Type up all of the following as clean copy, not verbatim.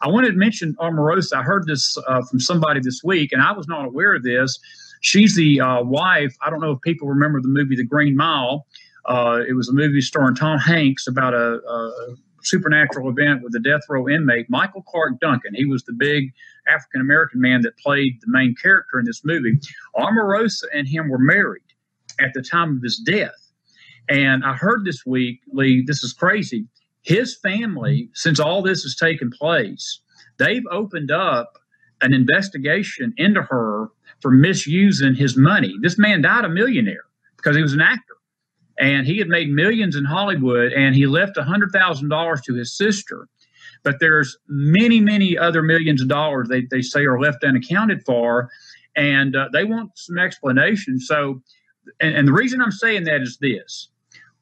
I wanted to mention Omarosa. I heard this from somebody this week, and I was not aware of this. She's the wife. I don't know if people remember the movie The Green Mile. It was a movie starring Tom Hanks about a supernatural event with a death row inmate, Michael Clark Duncan. He was the big African-American man that played the main character in this movie. Omarosa and him were married at the time of his death. And I heard this week, Lee, this is crazy. His family, since all this has taken place, they've opened up an investigation into her for misusing his money. This man died a millionaire because he was an actor. And he had made millions in Hollywood, and he left $100,000 to his sister. But there's many, many other millions of dollars they say are left unaccounted for, and they want some explanation. So, and the reason I'm saying that is this.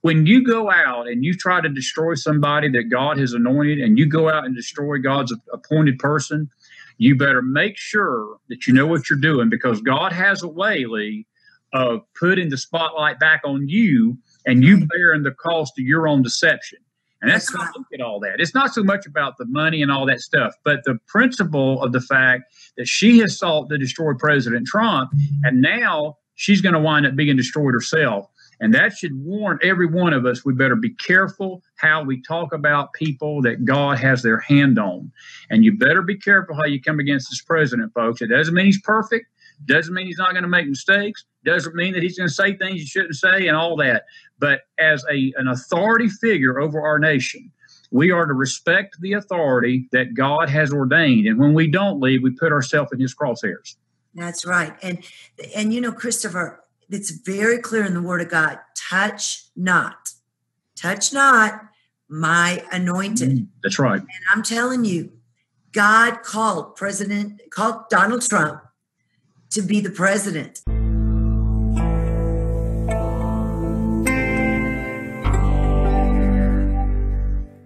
When you go out and you try to destroy somebody that God has anointed, and you go out and destroy God's appointed person, you better make sure that you know what you're doing, because God has a way, Lee, of putting the spotlight back on you and you bearing the cost of your own deception. And that's how I look at all that. It's not so much about the money and all that stuff, but the principle of the fact that she has sought to destroy President Trump, and now she's going to wind up being destroyed herself. And that should warn every one of us, we better be careful how we talk about people that God has their hand on. And you better be careful how you come against this president, folks. It doesn't mean he's perfect. Doesn't mean he's not going to make mistakes. Doesn't mean that he's going to say things you shouldn't say and all that. But as an authority figure over our nation, we are to respect the authority that God has ordained. And when we don't leave, we put ourselves in his crosshairs. That's right. And you know, Christopher, it's very clear in the Word of God, touch not my anointed. That's right. And I'm telling you, God called Donald Trump to be the president.